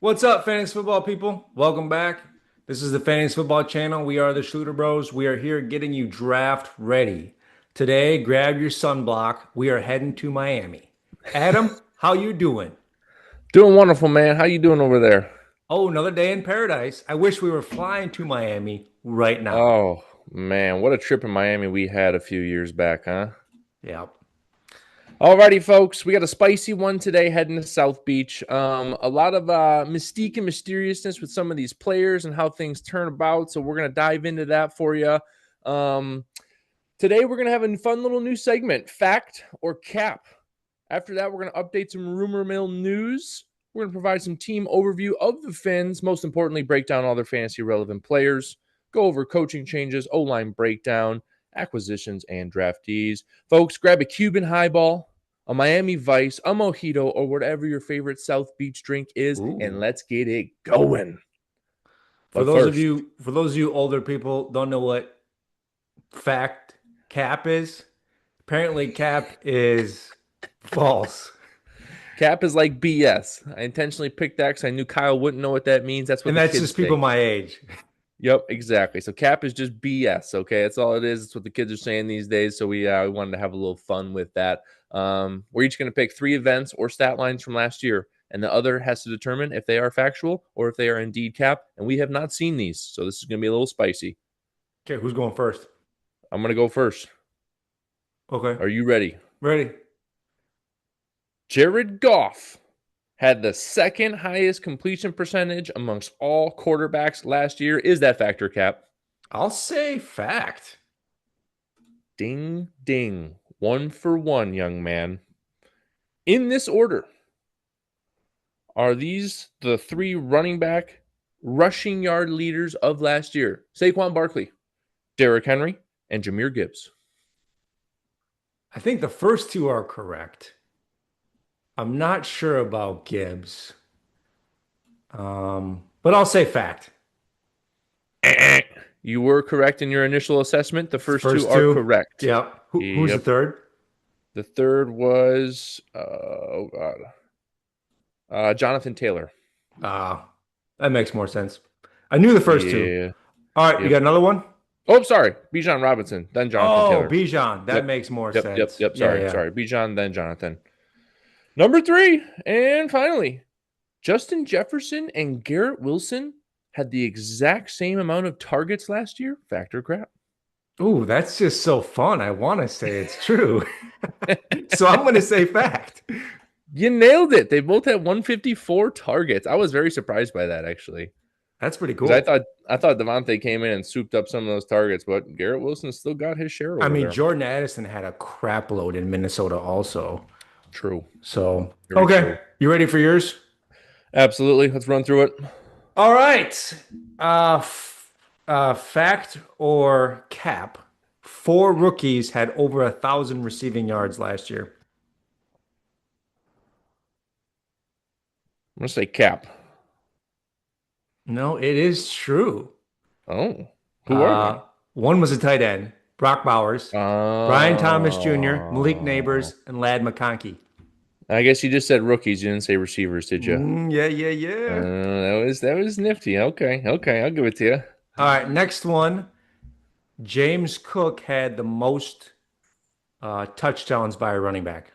What's up, fantasy football people? Welcome back. This is the Fantasy Football Channel. We are the Schluter Bros. We are here getting you draft ready. Today, grab your sunblock. We are heading to Miami. Adam, how you doing? Doing wonderful, man. How you doing over there? Oh, another day in paradise. I wish we were flying to Miami right now. Oh, man. What a trip in Miami we had a few years back, huh? Yeah. Alrighty, folks. We got a spicy one today heading to South Beach. A lot of mystique and mysteriousness with some of these players and how things turn about. So we're going to dive into that for you. Um, Today, we're going to have a fun little new segment, Fact or Cap. After that, we're going to update some rumor mill news. We're going to provide some team overview of the Fins. Most importantly, break down all their fantasy relevant players, go over coaching changes, O-line breakdown, acquisitions, and draftees. Folks, grab a Cuban highball, a Miami Vice, a mojito, or whatever your favorite South Beach drink is, and Ooh. let's get it going. For But those of first, you, for those of you older people don't know what fact cap is, apparently cap is false. Cap is like BS. I intentionally picked that because I knew Kyle wouldn't know what that means. That's what And the that's kids just people say. my age. Yep, exactly. So cap is just BS. Okay, that's all it is. It's what the kids are saying these days. So we wanted to have a little fun with that. We're each going to pick 3 events or stat lines from last year, and the other has to determine if they are factual or if they are indeed cap. And we have not seen these, so this is going to be a little spicy. Okay, who's going first? I'm going to go first. Okay, Are you ready? ready. Jared Goff had the second highest completion percentage amongst all quarterbacks last year. Is that factor cap? I'll say fact. Ding, ding. 1 for 1, young man. In this order, are these the 3 running back rushing yard leaders of last year? Saquon Barkley, Derrick Henry, and Jahmyr Gibbs. I think the first two are correct. I'm not sure about Gibbs. But I'll say fact. You were correct in your initial assessment. The It's the first 2 first are two. correct. Yeah. Who's the Yep. third? The third was, Jonathan Taylor. Ah, that makes more sense. I knew the first two. Yeah. All right, you Yep. got another one? Oh, sorry. Bijan Robinson, then Jonathan Oh, Taylor. Bijan. That Yep. makes more Yep. Yep. sense. Yep. Yeah, Sorry. yeah. Sorry. Bijan, then Jonathan. Number 3. And finally, Justin Jefferson and Garrett Wilson had the exact same amount of targets last year. Factor crap. Ooh, that's just so fun. I want to say it's true. So I'm going to say fact. You nailed it. They both had 154 targets. I was very surprised by that, actually. That's pretty Because I cool. thought I thought Devontae came in and souped up some of those targets, but Garrett Wilson still got his share I over mean, there. Jordan Addison had a crap load in Minnesota also. True. So, Very okay. true. You ready for yours? Absolutely. Let's run through it. All right. Fact or cap? 4 rookies had over 1,000 receiving yards last year. I'm gonna say cap. No, it is true. Oh. Who are Uh, they? One was a tight end, Brock Bowers, Brian Thomas Jr., Malik Oh. Neighbors, and Lad McConkey. I guess you just said rookies. You didn't say receivers, did you? Yeah, yeah, yeah. That was nifty. Okay, okay, I'll give it to you. All right, next one. James Cook had the most touchdowns by a running back.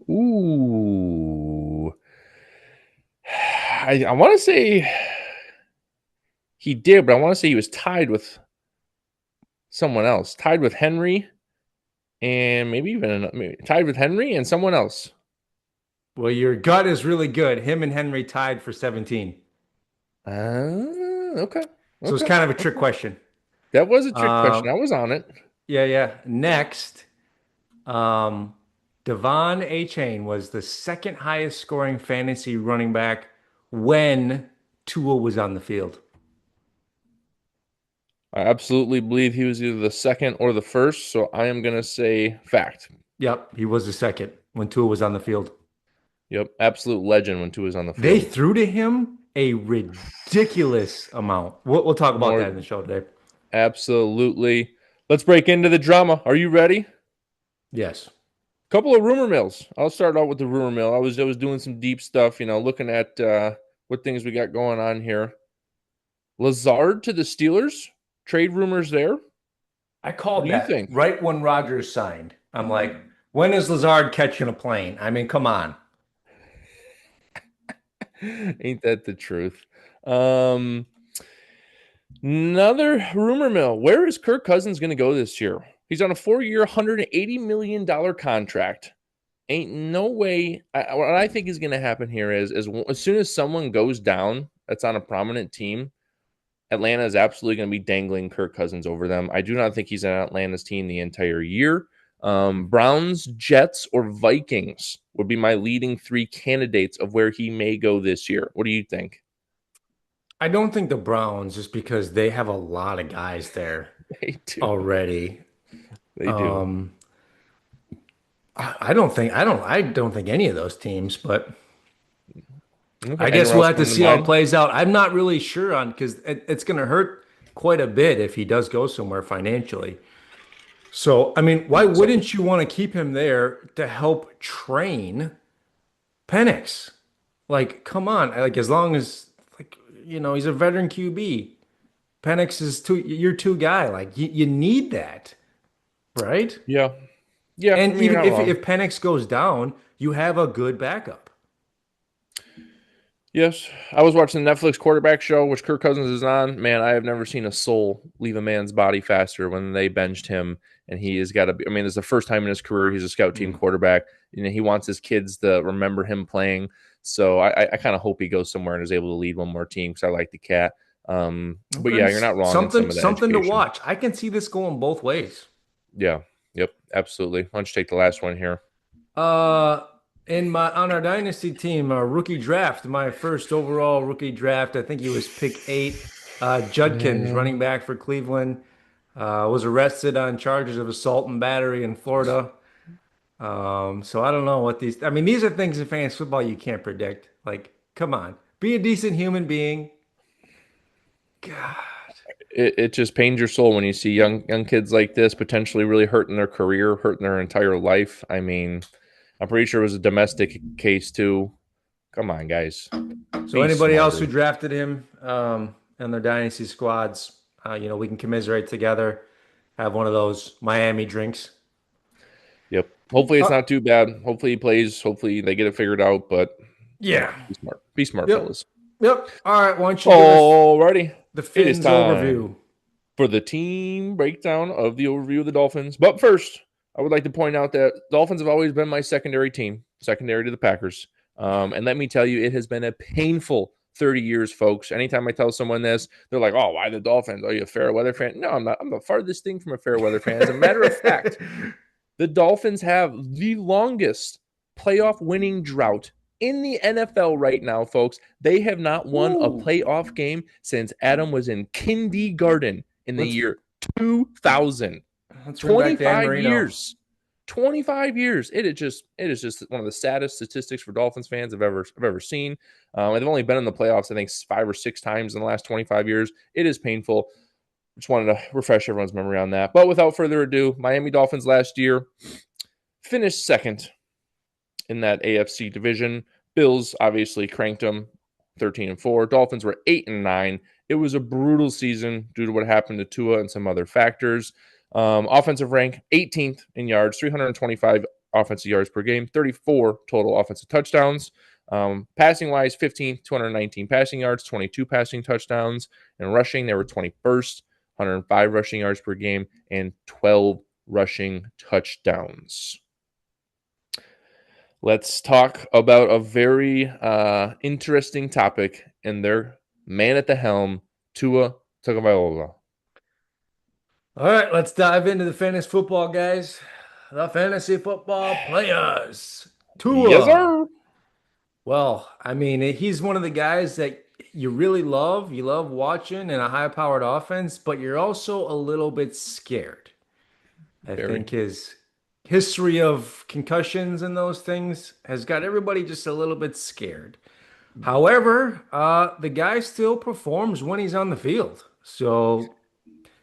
Ooh, I want to say he did, but I want to say he was tied with someone else, tied with Henry, and maybe tied with Henry and someone else. Well, your gut is really good. Him and Henry tied for 17. Okay, So it's okay, kind of a trick okay. question. That was a trick question. Um, I was on it. yeah, yeah. Next, um, Devon Achane was the second highest scoring fantasy running back when Tua was on the field. I absolutely believe he was either the second or the first, so I am gonna say fact. Yep, he was the second when Tua was on the field. Yep, absolute legend when two was on the They field. threw to him a ridiculous amount. We'll talk about that More in the show today. absolutely. Let's break into the drama. Are you ready? Yes. Couple of rumor mills. I'll start out with the rumor mill. I was doing some deep stuff, looking at what things we got going on here. Lazard to the Steelers. Trade rumors there. I What called do you that think? right when Rodgers signed. I'm like, when is Lazard catching a plane? I mean, come on. Ain't that the truth? Um, Another rumor mill. Where is Kirk Cousins going to go this year? He's on a 4-year, $180 million contract. Ain't no way. What I think is going to happen here is as soon as someone goes down that's on a prominent team, Atlanta is absolutely going to be dangling Kirk Cousins over them. I do not think he's on Atlanta's team the entire year. Browns, Jets, or Vikings would be my leading three candidates of where he may go this year. What do you think? I don't think the Browns, just because they have a lot of guys there They do. already. They do. Um, I don't think any of those teams, but Okay. I guess Anywhere we'll else have to come to see how it mind? plays out. I'm not really sure on because it's going to hurt quite a bit if he does go somewhere financially. So, I mean, why So, wouldn't you want to keep him there to help train Penix? Like, come on. Like, as long as, like, he's a veteran QB. Penix is your two guy. Like, you need that, right? yeah. Yeah. I And mean, you're even not if wrong. Penix goes down, you have a good backup. Yes. I was watching the Netflix quarterback show, which Kirk Cousins is on. Man, I have never seen a soul leave a man's body faster when they benched him. And he has got to be, I mean, it's the first time in his career he's a scout team Mm. quarterback. He wants his kids to remember him playing. So I kind of hope he goes somewhere and is able to lead one more team because I like the cat. But Okay. yeah, you're not wrong in some Something of the something to education. watch. I can see this going both ways. Yeah. Yep. Absolutely. Why don't you take the last one here? Uh, on our dynasty team, rookie draft, my first overall rookie draft, I think he was pick 8. Judkins, Yeah. running back for Cleveland, was arrested on charges of assault and battery in Florida. So I don't know what these. I mean, these are things in fantasy football you can't predict. Like, come on, be a decent human being. God. It just pains your soul when you see young kids like this potentially really hurting their career, hurting their entire life. I mean, I'm pretty sure it was a domestic case too. Come on, guys, So be anybody else who smarter. drafted him, in their dynasty squads, we can commiserate together. Have one of those Miami drinks. Yep. Hopefully it's Uh, not too bad. Hopefully he plays. Hopefully they get it figured out. But yeah, yeah. be smart. Be smart, Yep. fellas. Yep. All right. Why don't you give us Alrighty, the it is Fins time overview? for the team breakdown of the overview of the Dolphins. But first, I would like to point out that Dolphins have always been my secondary team, secondary to the Packers. And let me tell you, it has been a painful 30 years, folks. Anytime I tell someone this, they're like, oh, why the Dolphins? Are you a fair weather fan? No, I'm not. I'm the farthest thing from a fair weather fan. As a matter of fact, the Dolphins have the longest playoff winning drought in the NFL right now, folks. They have not won a Ooh. playoff game since Adam was in kindergarten in the Let's year 2000. let's run back to Dan 25 Marino. years. 25 years. It is just one of the saddest statistics for Dolphins fans I've ever seen. They've only been in the playoffs, I think, 5 or 6 times in the last 25 years. It is painful. Just wanted to refresh everyone's memory on that. But without further ado, Miami Dolphins last year finished second in that AFC division. Bills obviously cranked them 13-4. Dolphins were 8-9. It was a brutal season due to what happened to Tua and some other factors. Offensive rank 18th in yards, 325 offensive yards per game, 34 total offensive touchdowns. Passing wise, 15th, 219 passing yards, 22 passing touchdowns. And rushing, they were 21st, 105 rushing yards per game, and 12 rushing touchdowns. Let's talk about a very interesting topic in their man at the helm, Tua Tagovailoa. All right, let's dive into the fantasy football, guys. The fantasy football players. Yes, Tua. sir. Well, I mean, he's one of the guys that you really love. You love watching in a high-powered offense, but you're also a little bit scared. I Very. think his history of concussions and those things has got everybody just a little bit scared. However, the guy still performs when he's on the field. So,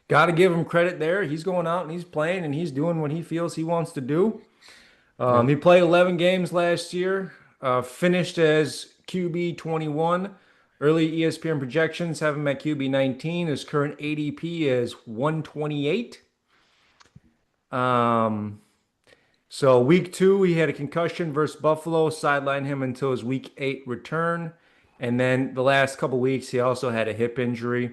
got to give him credit there. He's going out and he's playing and he's doing what he feels he wants to do. Yep. He played 11 games last year, finished as QB 21. Early ESPN projections have him at QB 19. His current ADP is 128. Um, so week 2, he had a concussion versus Buffalo, sidelined him until his week 8 return. And then the last couple weeks, he also had a hip injury.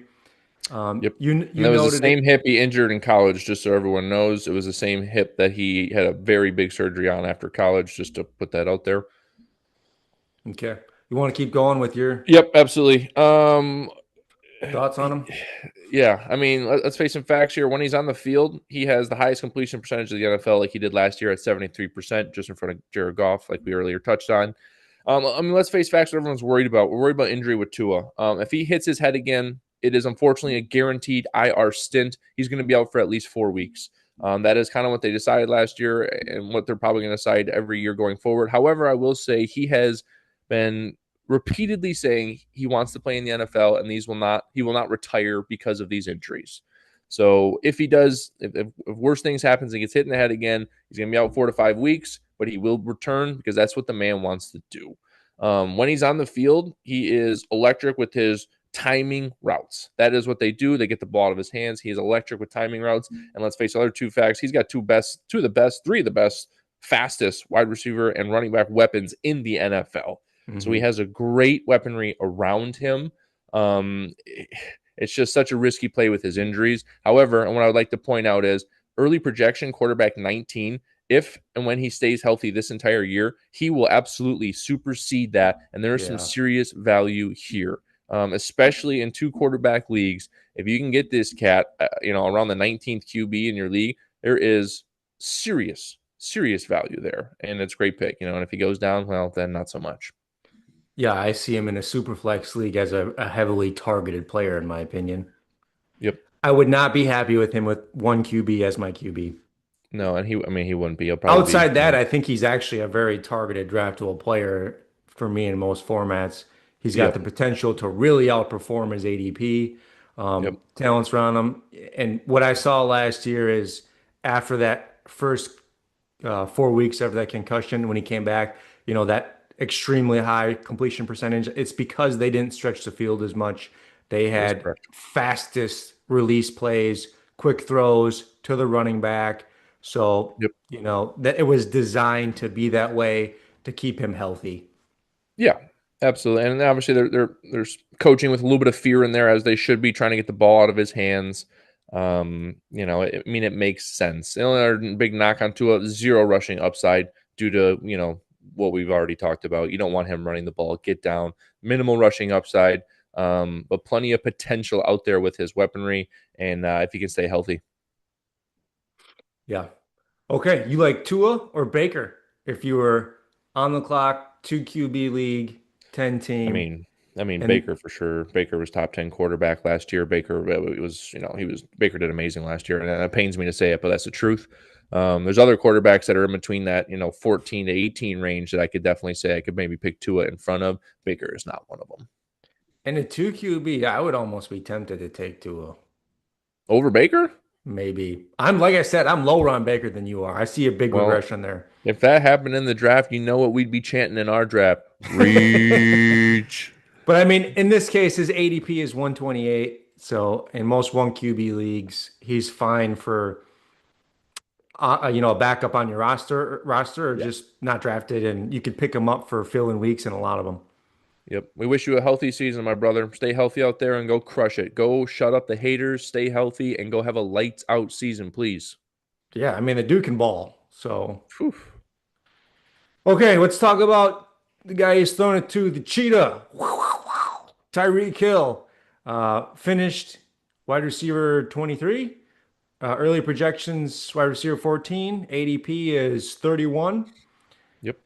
Yep. And You that was the noted same it. hip he injured in college, just so everyone knows. It was the same hip that he had a very big surgery on after college, just to put that out there. Okay. You want to keep going with your Yep, absolutely. thoughts on him? Yeah, I mean, let's face some facts here. When he's on the field, he has the highest completion percentage of the NFL, like he did last year at 73%, just in front of Jared Goff, like we earlier touched on. I mean, let's face facts. What everyone's worried about. We're worried about injury with Tua. If he hits his head again, it is unfortunately a guaranteed IR stint. He's going to be out for at least 4 weeks. That is kind of what they decided last year, and what they're probably going to decide every year going forward. However, I will say he has been repeatedly saying he wants to play in the NFL, and he will not retire because of these injuries. So if he does, if worse things happens and gets hit in the head again, he's going to be out 4 to 5 weeks, but he will return because that's what the man wants to do. When he's on the field, he is electric with his timing routes. That is what they do. They get the ball out of his hands. He is electric with timing routes. And let's face other two facts. He's got three of the best, fastest wide receiver and running back weapons in the NFL. So he has a great weaponry around him. It's just such a risky play with his injuries. However, and what I would like to point out is early projection, quarterback 19. If and when he stays healthy this entire year, he will absolutely supersede that. And there is some serious value here, especially in 2 quarterback leagues. If you can get this cat, around the 19th QB in your league, there is serious value there. And it's a great pick, and if he goes down, well, then not so much. Yeah, I see him in a super flex league as a heavily targeted player, in my opinion. Yep. I would not be happy with him with one QB as my QB. No, and he wouldn't be. He'll probably Outside be, that, I think he's actually a very targeted draftable player for me in most formats. He's got the yep, potential to really outperform his ADP. yep, Talents around him. And what I saw last year is after that first 4 weeks after that concussion, when he came back, that extremely high completion percentage, it's because they didn't stretch the field as much. They that is had correct. fastest release plays, quick throws to the running back. So, Yep. that it was designed to be that way to keep him healthy. Yeah, absolutely. And obviously, there's coaching with a little bit of fear in there, as they should be, trying to get the ball out of his hands. It makes sense. The only big knock on Tua, zero rushing upside due to what we've already talked about. You don't want him running the ball, get down, minimal rushing upside, but plenty of potential out there with his weaponry, and if he can stay healthy. Yeah. Okay. You like Tua or Baker if you were on the clock, 2 QB league, 10 I team, mean, I mean and Baker for sure. Baker was top 10 quarterback last year. Baker did amazing last year, and that pains me to say it, but that's the truth. There's other quarterbacks that are in between that 14 to 18 range that I could definitely say I could maybe pick Tua in front of. Baker is not one of them. and a 2 QB, I would almost be tempted to take Tua. Over Baker? Maybe. I'm like I said, I'm lower on Baker than you are. I see a big Well, regression there. if that happened in the draft, you know what we'd be chanting in our draft. Reach. But I mean, in this case, his ADP is 128. So in most 1 QB leagues, he's fine for a backup on your roster or Yeah. just not drafted, and you could pick him up for fill in weeks in a lot of them. Yep. We wish you a healthy season, my brother. Stay healthy out there and go crush it. Go shut up the haters, stay healthy, and go have a lights out season, please. Yeah, I mean the dude can ball. So Whew. okay, let's talk about the guy he's thrown it to, the cheetah. Tyreek Hill finished wide receiver 23. Early projections, wide receiver 14. ADP is 31. Yep.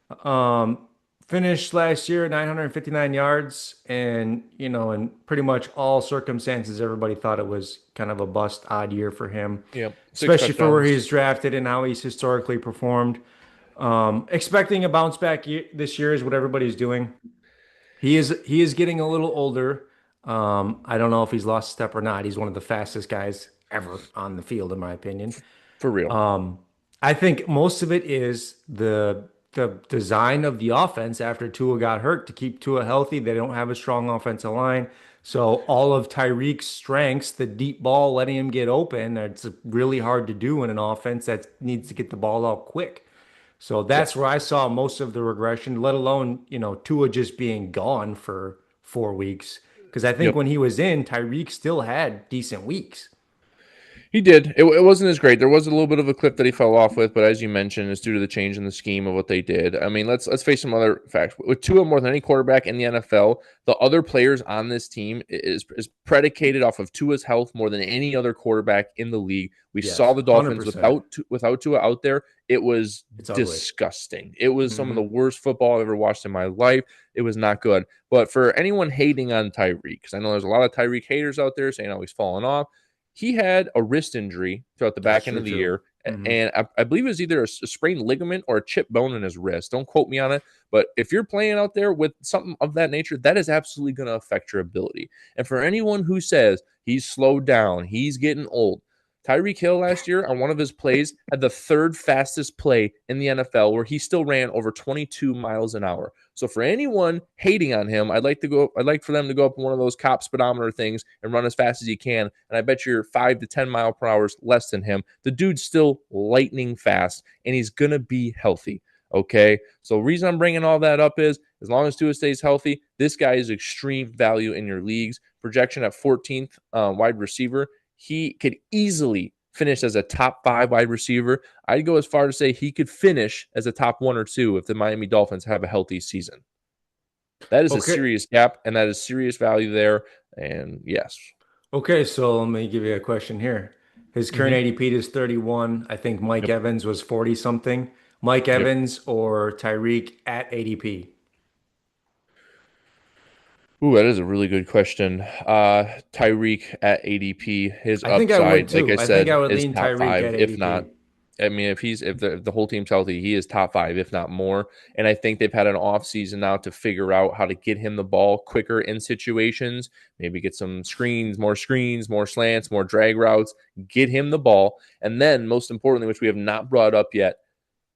Finished last year at 959 yards. And, in pretty much all circumstances, everybody thought it was kind of a bust, odd year for him, Yep. Six especially for where touchdowns. he's drafted and how he's historically performed. Expecting a bounce back this year is what everybody's doing. He is getting a little older. I don't know if he's lost a step or not. He's one of the fastest guys ever on the field, in my opinion. For real. I think most of it is the the design of the offense after Tua got hurt to keep Tua healthy. They don't have a strong offensive line. So all of Tyreek's strengths, the deep ball, letting him get open, it's really hard to do in an offense that needs to get the ball out quick. So Yep. that's where I saw most of the regression, let alone, Tua just being gone for 4 weeks. Because I think Yep. when he was in, Tyreek still had decent weeks. He did. It wasn't as great. There was a little bit of a clip that he fell off with, but as you mentioned, it's due to the change in the scheme of what they did. I mean, let's face some other facts. With Tua more than any quarterback in the NFL, the other players on this team is predicated off of Tua's health more than any other quarterback in the league. We saw Yes, the Dolphins 100%. without Tua out there. It was It's ugly. disgusting. It was some of Hmm. the worst football I've ever watched in my life. It was not good. But for anyone hating on Tyreek, because I know there's a lot of Tyreek haters out there saying, "Oh, he's falling off." He had a wrist injury throughout the That's back end true of the too. year, Hmm. and I believe it was either a sprained ligament or a chipped bone in his wrist. Don't quote me on it, but if you're playing out there with something of that nature, that is absolutely going to affect your ability. And for anyone who says he's slowed down, he's getting old, Tyreek Hill last year on one of his plays had the third fastest play in the NFL where he still ran over 22 miles an hour. So for anyone hating on him, I'd like for them to go up one of those cop speedometer things and run as fast as he can. And I bet you're 5 to 10 mile per hour less than him. The dude's still lightning fast and he's going to be healthy. Okay. So the reason I'm bringing all that up is as long as Tua stays healthy, this guy is extreme value in your leagues. Projection at 14th wide receiver. He could easily finish as a top 5 wide receiver. I'd go as far to say he could finish as a top 1 or 2 if the Miami Dolphins have a healthy season. That is a Okay. serious gap, and that is serious value there. And yes. Okay, so let me give you a question here. His current Mm-hmm. ADP is 31. I think Mike Yep. Evans was 40 something. Mike Yep. Evans or Tyreek at ADP? Ooh, that is a really good question. Tyreek at ADP, his I think I would upside, like I too. I think I said, would is lean top Tyreek 5, at if not. ADP. I mean, if the whole team's healthy, he is top 5, if not more. And I think they've had an off season now to figure out how to get him the ball quicker in situations. Maybe get some screens, more slants, more drag routes. Get him the ball, and then most importantly, which we have not brought up yet,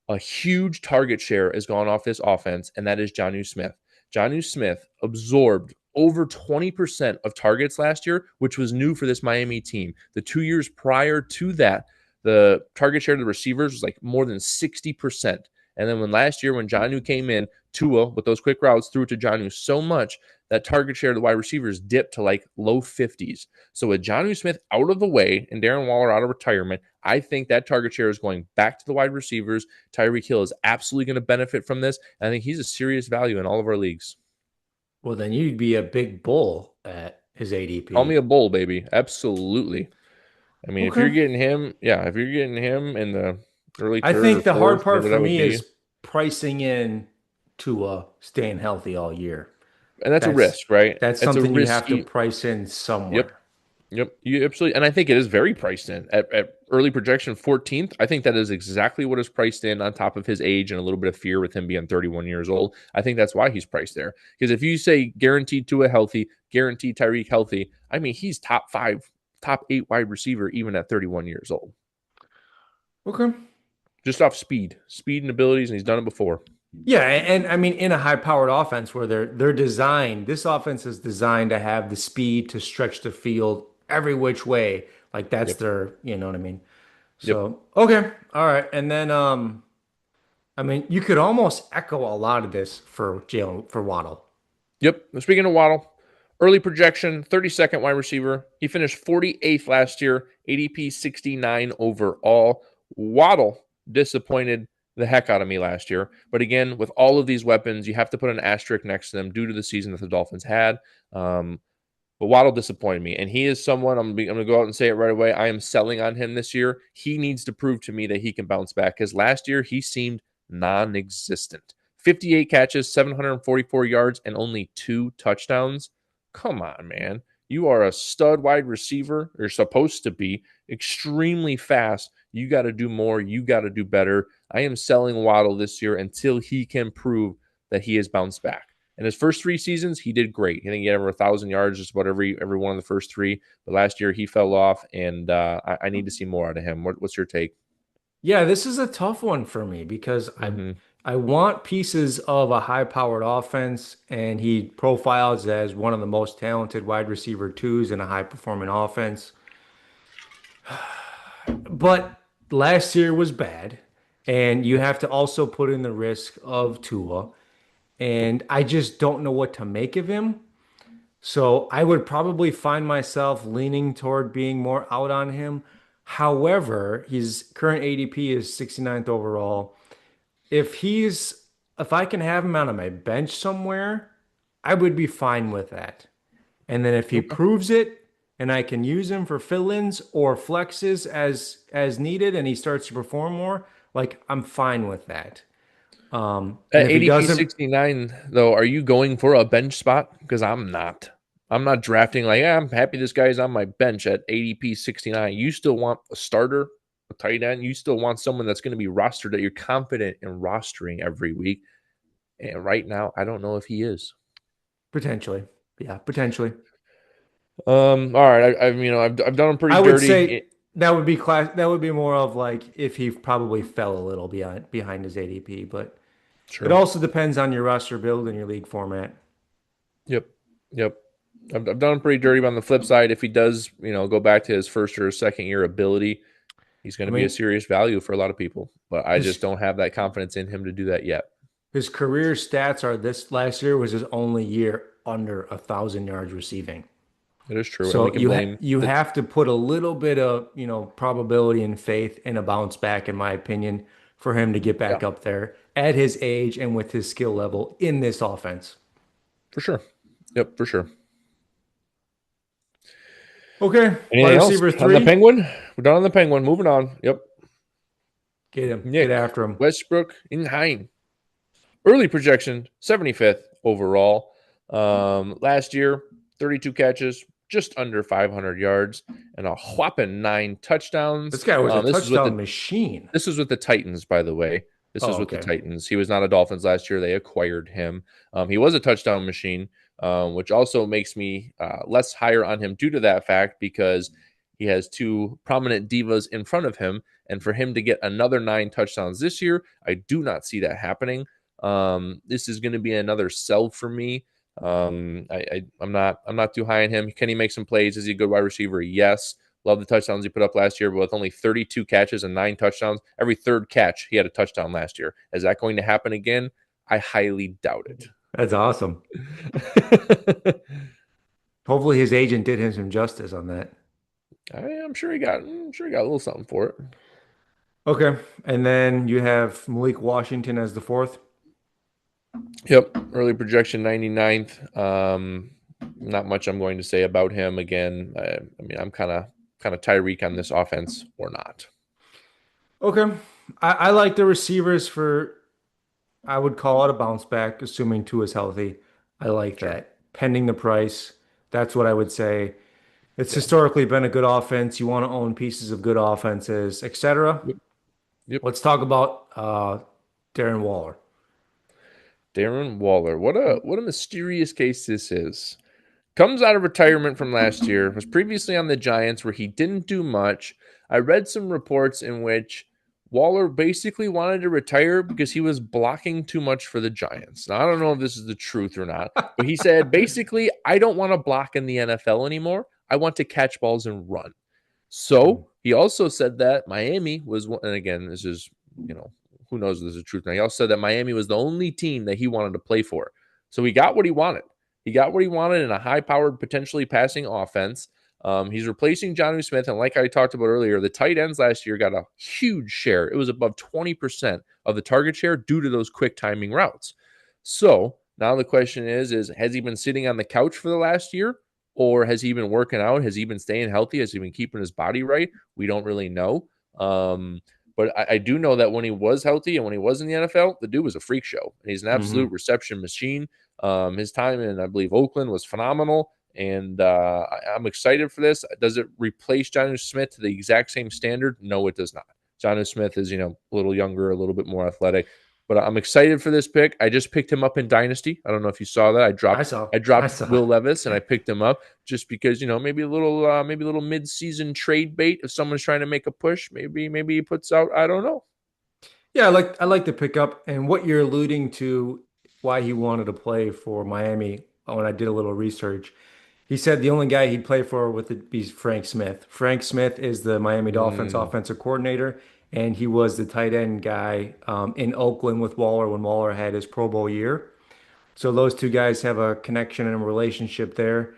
a huge target share has gone off this offense, and that is Jonnu Smith. Jonnu Smith absorbed over 20% of targets last year, which was new for this Miami team. The 2 years prior to that, the target share of the receivers was like more than 60%. And then when last year, when Jonnu came in, Tua, with those quick routes, threw it to Jonnu so much that target share of the wide receivers dipped to like low 50s. So with Jonnu Smith out of the way and Darren Waller out of retirement, I think that target share is going back to the wide receivers. Tyreek Hill is absolutely going to benefit from this. I think he's a serious value in all of our leagues. Well, then you'd be a big bull at his Call me ADP. a bull, baby. Absolutely. I mean, if you're Okay. getting him, yeah, if you're getting him in the early I third or think the hard fourth, part whatever for that would me be, is pricing in Tua staying healthy all year. and that's a That's risk, right? that's It's a something you have to risky. price in Yep. somewhere. Yep, you absolutely, and I think it is very priced in at early projection 14th. I think that is exactly what is priced in on top of his age and a little bit of fear with him being 31 years old. I think that's why he's priced there. Because if you say guaranteed to a healthy, guaranteed Tyreek healthy, I mean he's top 5, top 8 wide receiver even at 31 years old, Okay. just off speed and abilities, and he's done it before. Yeah, and I mean in a high-powered offense where they're designed, this offense is designed to have the speed to stretch the field every which way. Like that's Yep, their, you know what I mean? yep, So, okay. All right. And then I mean, you could almost echo a lot of this for Jalen for Waddle. yep. Speaking of Waddle, early projection, 32nd wide receiver. He finished 48th last year, ADP 69 overall. Waddle disappointed the heck out of me last year. But again, with all of these weapons, you have to put an asterisk next to them due to the season that the Dolphins had. Um, but Waddle disappointed me, and he is someone I'm going to go out and say it right away. I am selling on him this year. He needs to prove to me that he can bounce back because last year he seemed non-existent. 58 catches, 744 yards, and only 2 touchdowns. Come on, man. You are a stud wide receiver. You're supposed to be extremely fast. You got to do more. You got to do better. I am selling Waddle this year until he can prove that he has bounced back. In his first 3 seasons, he did great. I think he had over 1,000 yards, just about every one of the first 3. But last year, he fell off, and I need to see more out of him. What's your take? Yeah, this is a tough one for me because I Mm-hmm. I want pieces of a high-powered offense, and he profiles as one of the most talented wide receiver twos in a high-performing offense. But last year was bad, and you have to also put in the risk of Tua, and I just don't know what to make of him. So I would probably find myself leaning toward being more out on him. However, his current ADP is 69th overall. If he's if I can have him on my bench somewhere, I would be fine with that. And then if he Okay. proves it and I can use him for fill-ins or flexes as needed and he starts to perform more, like I'm fine with that. And At if he ADP doesn't 69, though, are you going for a bench spot? Because I'm not. I'm not drafting like, I'm happy this guy's on my bench at ADP 69. You still want a starter, a tight end. You still want someone that's going to be rostered that you're confident in rostering every week. And right now, I don't know if he is. potentially, yeah, potentially. All right. I've done him pretty I would dirty. say that would be class. That would be more of like if he probably fell a little behind his ADP, but it Sure. also depends on your roster build and your league format. Yep. Yep. I've done him pretty dirty. But on the flip side, if he does, go back to his first or second year ability, he's going I to be a mean, serious value for a lot of people. But I just his don't have that confidence in him to do that yet. his career stats are this last year was his only year under 1,000 yards receiving. It is true, and we So can blame you the have to put a little bit of, probability and faith in a bounce back, in my opinion, for him to get yeah, back up there at his age and with his skill level in this offense. for sure. Yep, for sure. Okay, wide Anything else receiver on the three, Penguin? We're done on the Penguin. Moving on. Yep. get him, get Nick after him. Westbrook-Ikhine. Early projection, 75th overall. Last year, 32 catches, just under 500 yards, and a whopping 9 touchdowns. This guy was a This is with touchdown the machine. This is with the Titans, by the way. This is Oh, with the okay. Titans. He was not a Dolphins last year. They acquired him. He was a touchdown machine, which also makes me less higher on him due to that fact because he has two prominent divas in front of him. And for him to get another 9 touchdowns this year, I do not see that happening. This is going to be another sell for me. I'm not too high on him. Can he make some plays? Is he a good wide receiver? Yes. Love the touchdowns he put up last year, but with only 32 catches and 9 touchdowns, every third catch he had a touchdown last year. Is that going to happen again? I highly doubt That's awesome. it. Hopefully his agent did him some justice on that. I'm sure he got a little something for it. Okay. And then you have Malik Washington as the fourth. Yep. Early projection 99th. Not much I'm going to say about him again. I'm kind of Tyreek on this offense or not. Okay. I like the receivers for, I would call it a bounce back, assuming two is healthy. I like Sure. that. Pending the price. That's what I would say. It's Yeah. historically been a good offense. You want to own pieces of good offenses, etc. Yep. Yep. Let's talk about Darren Waller. Darren Waller. What a mysterious case this is. Comes out of retirement from last year, was previously on the Giants where he didn't do much. I read some reports in which Waller basically wanted to retire because he was blocking too much for the Giants. Now, I don't know if this is the truth or not, but he said basically, I don't want to block in the NFL anymore. I want to catch balls and run. Hmm. So he also said that Miami was, and again, this is, who knows if this is the truth now. He also said that Miami was the only team that he wanted to play for. So he got what he wanted. He got what he wanted in a high-powered, potentially passing offense. He's replacing Jonnu Smith, and like I talked about earlier, the tight ends last year got a huge share. It was above 20% of the target share due to those quick timing routes. So now the question is has he been sitting on the couch for the last year, or has he been working out? Has he been staying healthy? Has he been keeping his body right? We don't really know. But I do know that when he was healthy and when he was in the NFL, the dude was a freak show. He's an absolute reception machine. His time in, I believe, Oakland was phenomenal, and I'm excited for this. Does it replace Jonnu Smith to the exact same standard? No, it does not. Jonnu Smith is, a little younger, a little bit more athletic, but I'm excited for this pick. I just picked him up in Dynasty. I don't know if you saw that. I I dropped saw. I I dropped saw. Will Levis and I picked him up just because maybe a little mid-season trade bait if someone's trying to make a push. Maybe he puts out. I don't know. Yeah, I like the pickup and what you're alluding to, why he wanted to play for Miami. When I did a little research, he said the only guy he'd play for would be Frank Smith. Frank Smith is the Miami Dolphins Mm, offensive coordinator, and he was the tight end guy in Oakland with Waller when Waller had his Pro Bowl year. So those two guys have a connection and a relationship there.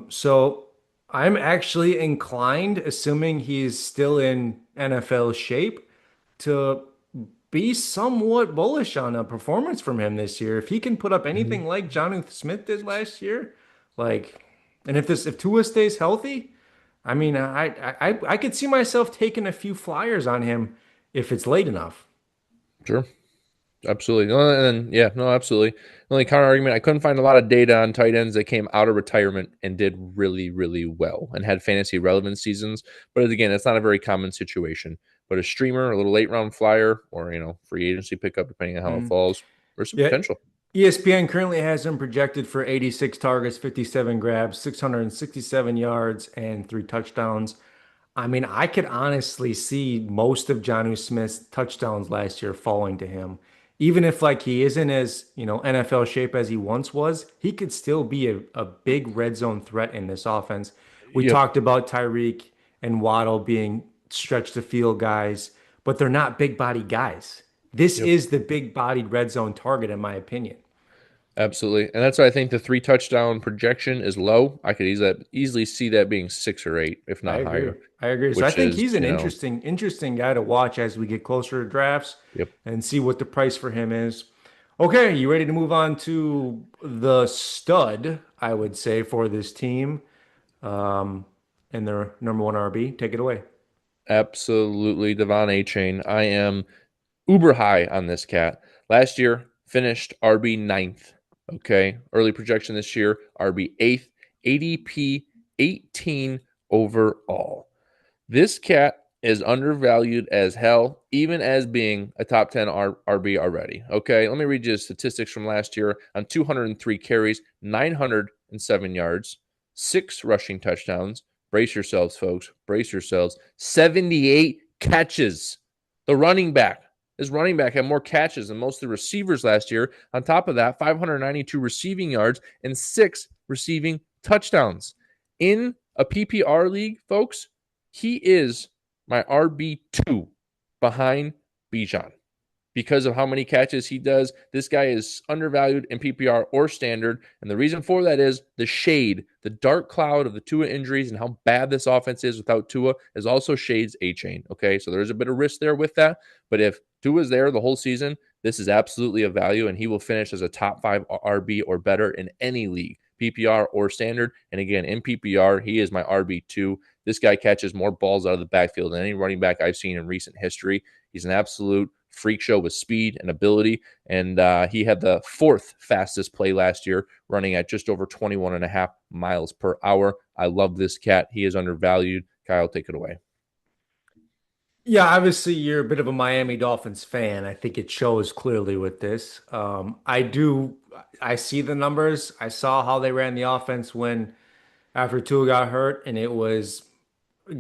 So I'm actually inclined, assuming he's still in NFL shape, to be somewhat bullish on a performance from him this year. If he can put up mhm. anything like Jonnu Smith did last year, like, and if Tua stays healthy, I mean, I could see myself taking a few flyers on him if it's late enough. Sure. Absolutely. No, and then, yeah, no, absolutely. The only counter argument, I couldn't find a lot of data on tight ends that came out of retirement and did really, really well and had fantasy relevant seasons. But again, it's not a very common situation. But a streamer, a little late round flyer, or free agency pickup, depending on how it Mm. falls, there's some Yeah, potential. ESPN currently has him projected for 86 targets, 57 grabs, 667 yards, and three touchdowns. I mean, I could honestly see most of Jonnu Smith's touchdowns last year falling to him. Even if like he isn't as, NFL shape as he once was, he could still be a big red zone threat in this offense. We Yep. talked about Tyreek and Waddle being stretch the field guys, but they're not big body guys. This Yep. is the big bodied red zone target, in my opinion. Absolutely. And that's why I think the three touchdown projection is low. I could easily see that being 6 or 8, if I not agree. higher, I agree. So I which think is, he's an interesting guy to watch as we get closer to drafts yep. and see what the price for him is. Okay, you ready to move on to the stud, I would say, for this team, um, and their number one RB? Take it away. Absolutely. Devon Achane. I am uber high on this cat. Last year, finished RB ninth. Okay. Early projection this year, RB eighth, ADP 18 overall. This cat is undervalued as hell, even as being a top 10 RB already. Okay. Let me read you the statistics from last year on 203 carries, 907 yards, six rushing touchdowns. Brace yourselves, folks. Brace yourselves. 78 catches. The running back. His running back had more catches than most of the receivers last year. On top of that, 592 receiving yards and six receiving touchdowns. In a PPR league, folks, he is my RB2 behind Bijan because of how many catches he does. This guy is undervalued in PPR or standard. And the reason for that is the shade, the dark cloud of the Tua injuries and how bad this offense is without Tua is also shades Achane. Okay. So there's a bit of risk there with that. But if Tua's there the whole season, this is absolutely a value and he will finish as a top 5 RB or better in any league, PPR or standard. And again, in PPR, he is my RB2. This guy catches more balls out of the backfield than any running back I've seen in recent history. He's an absolute freak show with speed and ability. And he had the fourth fastest play last year, running at just over 21 and a half miles per hour. I love this cat. He is undervalued. Kyle, take it away. Yeah, obviously you're a bit of a Miami Dolphins fan. I think it shows clearly with this. I see the numbers. I saw how they ran the offense when after Tua got hurt, and it was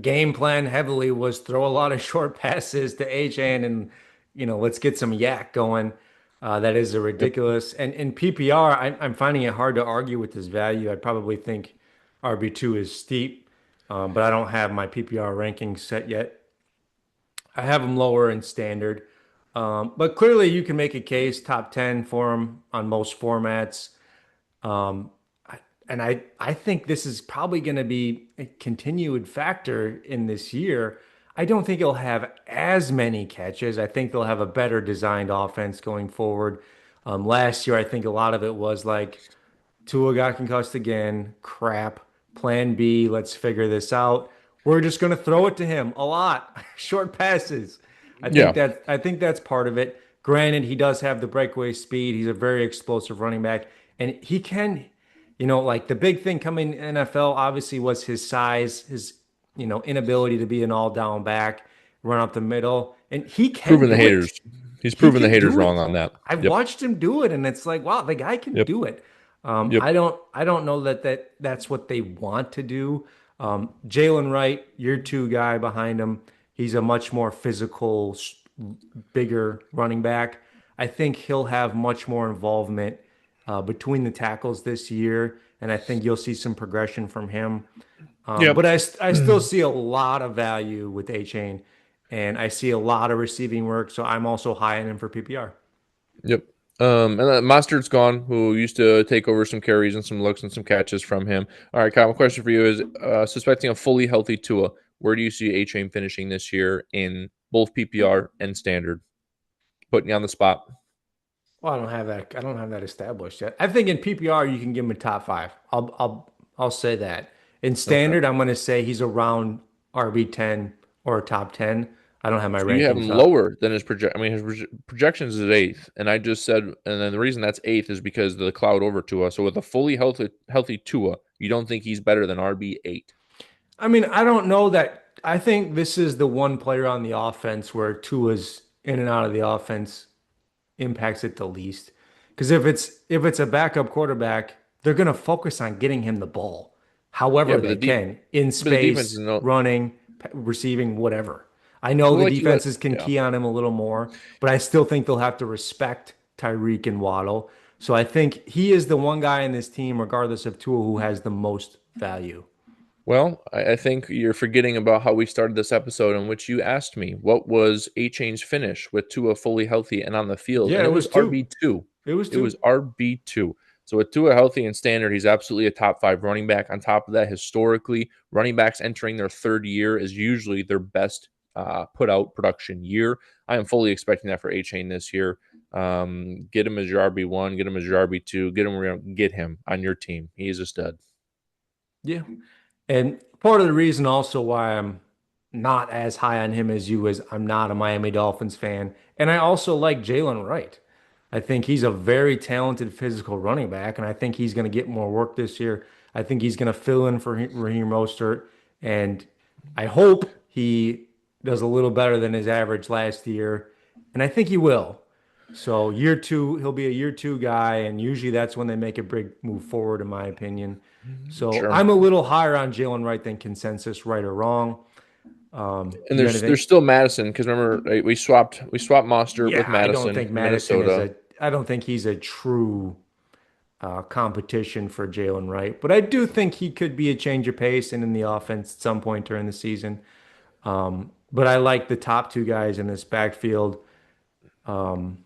game plan heavily was throw a lot of short passes to Achane and let's get some yak going. That is a Yep. ridiculous. And in PPR, I'm finding it hard to argue with this value. I probably think RB2 is steep, but I don't have my PPR rankings set yet. I have him lower in standard. But clearly you can make a case top 10 for him on most formats. Um, and I think this is probably going to be a continued factor in this year. I don't think he'll have as many catches. I think they'll have a better designed offense going forward. Last year, I think a lot of it was like Tua got concussed again. Crap. Plan B. Let's figure this out. We're just going to throw it to him a lot. Short passes. Yeah. I think that's part of it. Granted, he does have the breakaway speed. He's a very explosive running back, and he can, like the big thing coming in NFL obviously was his size, his inability to be an all down back, run up the middle, and he can Proven the do haters. it. He's He proven the can haters do wrong it. on that. I've Yep. watched him do it, and it's like, wow, the guy can Yep. do it. Yep. I don't know that's what they want to do. Jalen Wright, your two guy behind him, he's a much more physical, bigger running back. I think he'll have much more involvement between the tackles this year, and I think you'll see some progression from him. Yep. But I still see a lot of value with Achane, and I see a lot of receiving work, so I'm also high on him for PPR. Yep. And then Mostard's gone, who used to take over some carries and some looks and some catches from him. All right, Kyle, my question for you is suspecting a fully healthy Tua, where do you see A-Chain finishing this year in both PPR and standard? Putting you on the spot. Well, I don't have that. I don't have that established yet. I think in PPR you can give him a top five. I'll say that. In Okay. standard, I'm going to say he's around RB10 or top 10. I don't have my So you have rankings him up. lower than his project. I mean, his projections is eighth, and I just said, and then the reason that's eighth is because of the cloud over Tua. So with a fully healthy Tua, you don't think he's better than RB8? I mean, I don't know that. I think this is the one player on the offense where Tua's in and out of the offense impacts it the least. Because if it's a backup quarterback, they're going to focus on getting him the ball, Yeah, however they can, in but the defense is space, no. running, receiving, whatever. I know Well, the like you, defenses can yeah. key on him a little more, but I still think they'll have to respect Tyreek and Waddle. So I think he is the one guy in this team, regardless of Tua, who has the most value. Well, I think you're forgetting about how we started this episode in which you asked me what was A Chain's finish with Tua fully healthy and on the field, Yeah, and it it was was two. RB2. It was It was two. RB2. So with Tua healthy and standard, he's absolutely a top five running back. On top of that, historically, running backs entering their third year is usually their best put out production year. I am fully expecting that for A Chain this year. Get him as your RB1, get him as your RB2, get him on your team. He is a stud. Yeah. And part of the reason also why I'm not as high on him as you is I'm not a Miami Dolphins fan. And I also like Jalen Wright. I think he's a very talented physical running back, and I think he's going to get more work this year. I think he's going to fill in for Raheem Mostert, and I hope he does a little better than his average last year, and I think he will. So year two, he'll be a year two guy, and usually that's when they make a big move forward, in my opinion. So Sure. I'm a little higher on Jalen Wright than consensus, right or wrong. And You got there's anything? still Madison because remember we swapped Mostert with Yeah, I don't Madison, think Mattison is Minnesota. a. I don't think he's a true competition for Jalen Wright, but I do think he could be a change of pace and in the offense at some point during the season. But I like the top two guys in this backfield. Um,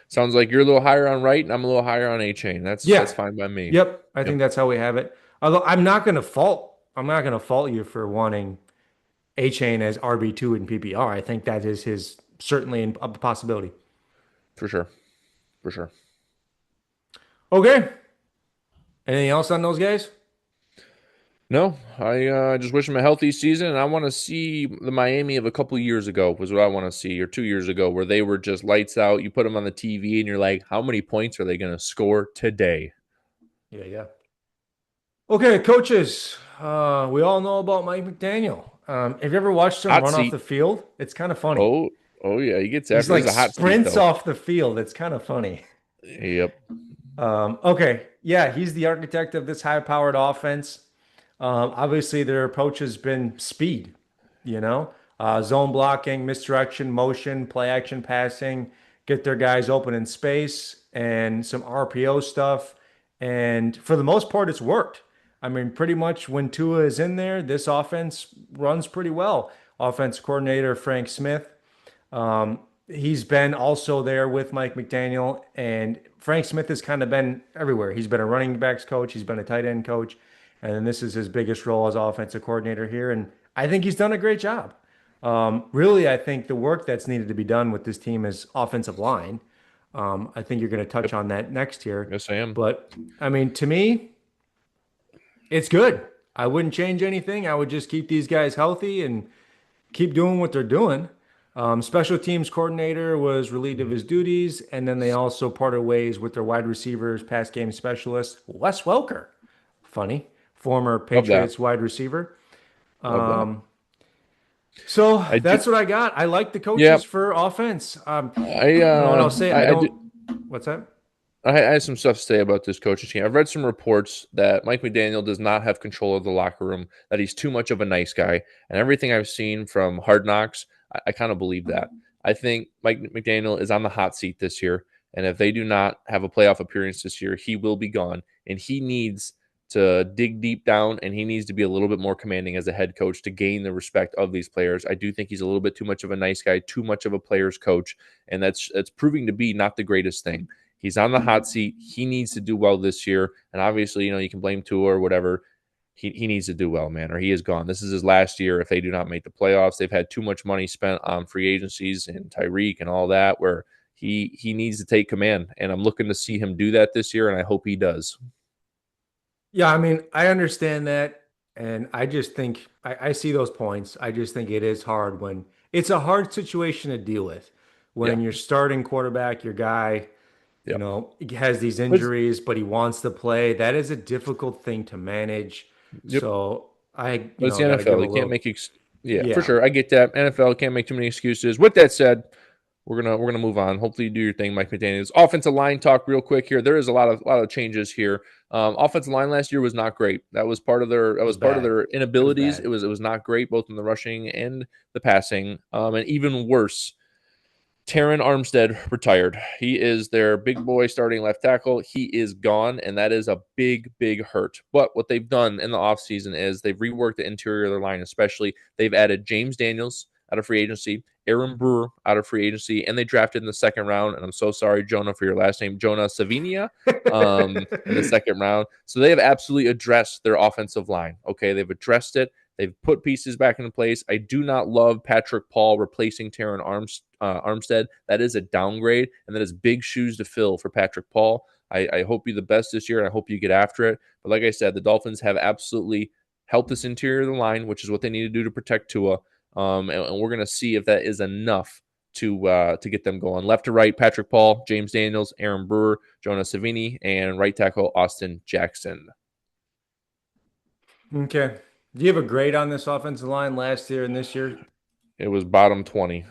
Sounds like you're a little higher on Wright and I'm a little higher on A Chain. That's yeah, fine by me. yep, I Yep, think that's how we have it. Although I'm not gonna fault you for wanting Achane as RB2 in PPR. I think that is his certainly a possibility. for sure. For sure. Okay, anything else on those guys? No, I just wish him a healthy season, and I want to see the Miami of a couple years ago was what I want to see, or 2 years ago, where they were just lights out. You put them on the TV, and you're like, how many points are they going to score today? Yeah, yeah. Okay, coaches. We all know about Mike McDaniel. Have you ever watched him Hot run off seat. the field? It's kind of funny. Oh, oh yeah, he gets He's after. He's like a hot seat sprints though. off the field. It's kind of funny. Yep. Okay, yeah, he's the architect of this high-powered offense. Obviously, their approach has been speed, zone blocking, misdirection, motion, play action passing, get their guys open in space, and some RPO stuff. And for the most part, it's worked. I mean, pretty much when Tua is in there, this offense runs pretty well. Offense coordinator Frank Smith, he's been also there with Mike McDaniel, and Frank Smith has kind of been everywhere. He's been a running backs coach, he's been a tight end coach, and then this is his biggest role as offensive coordinator here. And I think he's done a great job. Really, I think the work that's needed to be done with this team is offensive line. I think you're going to touch Yep. on that next year. Yes, I am. But I mean, to me, it's good. I wouldn't change anything. I would just keep these guys healthy and keep doing what they're doing. Special teams coordinator was relieved of his duties, and then they also parted ways with their wide receivers, pass game specialist, Wes Welker. Funny, former Love that. Patriots wide receiver. Love that. So I do. that's what I got. I like the Yeah. coaches for offense. I You know what uh I'll say? I I do. don't. What's that? I had some stuff to say about this coaching team. I've read some reports that Mike McDaniel does not have control of the locker room, that he's too much of a nice guy. And everything I've seen from Hard Knocks, I kind of believe that. I think Mike McDaniel is on the hot seat this year. And if they do not have a playoff appearance this year, he will be gone. And he needs to dig deep down, and he needs to be a little bit more commanding as a head coach to gain the respect of these players. I do think he's a little bit too much of a nice guy, too much of a player's coach, and that's proving to be not the greatest thing. He's on the hot seat. He needs to do well this year. And obviously, you can blame Tua or whatever. He needs to do well, man, or he is gone. This is his last year if they do not make the playoffs. They've had too much money spent on free agencies and Tyreek and all that, where he needs to take command. And I'm looking to see him do that this year, and I hope he does. Yeah, I mean, I understand that. And I just think I see those points. I just think it is hard when it's a hard situation to deal with Yeah. when you're starting quarterback, your guy, Yeah. he has these But injuries, but he wants to play. That is a difficult thing to manage. yep. So But it's the got to give NFL. a You can't little, make yeah, for yeah, sure. I get that. NFL can't make too many excuses. With that said, we're gonna move on. Hopefully, you do your thing, Mike McDaniels. Offensive line talk real quick here. There is a lot of changes here. Offensive line last year was not great. That was part of their it was bad. It was inabilities. bad. It was not great both in the rushing and the passing. And even worse, Terran Armstead retired. He is their big boy starting left tackle. He is gone, and that is a big, big hurt. But what they've done in the offseason is they've reworked the interior of their line, especially. They've added James Daniels out of free agency, Aaron Brewer out of free agency, and they drafted in the second round. And I'm so sorry, Jonah, for your last name, Jonah Savinia, in the second round. So they have absolutely addressed their offensive line. Okay, they've addressed it. They've put pieces back into place. I do not love Patrick Paul replacing Terran Armstead. That is a downgrade, and that is big shoes to fill for Patrick Paul. I hope you're the best this year, and I hope you get after it. But like I said, the Dolphins have absolutely helped this interior of the line, which is what they need to do to protect Tua. And we're going to see if that is enough to get them going. Left to right, Patrick Paul, James Daniels, Aaron Brewer, Jonah Savini, and right tackle Austin Jackson. Okay. Do you have a grade on this offensive line last year and this year? It was bottom 20.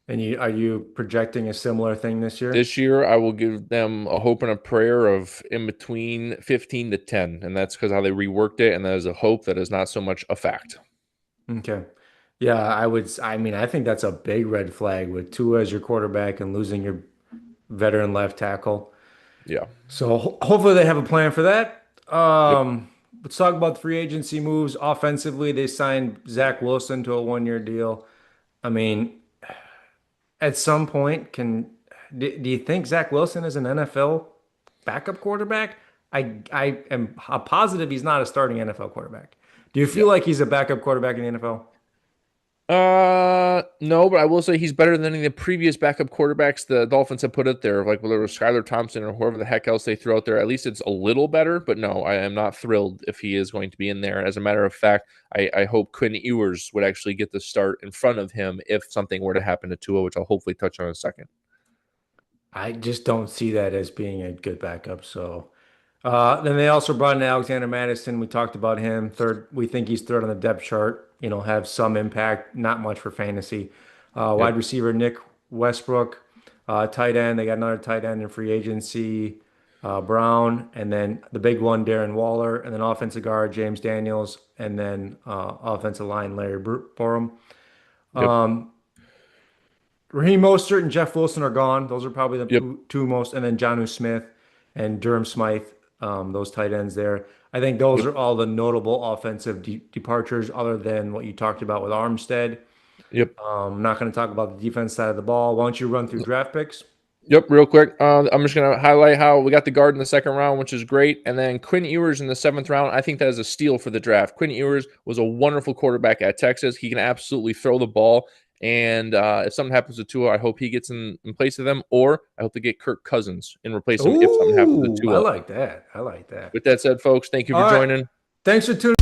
And are you projecting a similar thing this year? This year, I will give them a hope and a prayer of in between 15 to 10, and that's because how they reworked it, and that is a hope that is not so much a fact. Okay. Yeah, I think that's a big red flag with Tua as your quarterback and losing your veteran left tackle. Yeah. So hopefully they have a plan for that. Yep. Let's talk about the free agency moves. Offensively, they signed Zach Wilson to a 1-year deal. I mean, at some point, do you think Zach Wilson is an NFL backup quarterback? I am positive he's not a starting NFL quarterback. Do you feel Yeah. like he's a backup quarterback in the NFL? No, but I will say he's better than any of the previous backup quarterbacks the Dolphins have put out there, like whether it was Skylar Thompson or whoever the heck else they threw out there. At least it's a little better, but no, I am not thrilled if he is going to be in there. As a matter of fact, I hope Quinn Ewers would actually get the start in front of him if something were to happen to Tua, which I'll hopefully touch on in a second. I just don't see that as being a good backup. So then they also brought in Alexander Mattison. We talked about him. Third, we think he's third on the depth chart. Have some impact, not much for fantasy. Yep. Wide receiver Nick Westbrook, tight end. They got another tight end in free agency, Brown, and then the big one Darren Waller, and then offensive guard James Daniels, and then offensive line Larry Borom. Yep. Raheem Mostert and Jeff Wilson are gone. Those are probably Yep. the two most, and then Jonnu Smith and Durham Smythe, those tight ends there. I think those Yep. are all the notable offensive departures, other than what you talked about with Armstead. Yep. I'm not going to talk about the defense side of the ball. Why don't you run through draft picks? Yep, real quick. I'm just going to highlight how we got the guard in the second round, which is great. And then Quinn Ewers in the seventh round. I think that is a steal for the draft. Quinn Ewers was a wonderful quarterback at Texas. He can absolutely throw the ball. And if something happens to Tua, I hope he gets in place of them, or I hope they get Kirk Cousins in replacement if something happens to Ooh, I Tua. like that. I like that. With that said, folks, thank you All for right. joining. Thanks for tuning.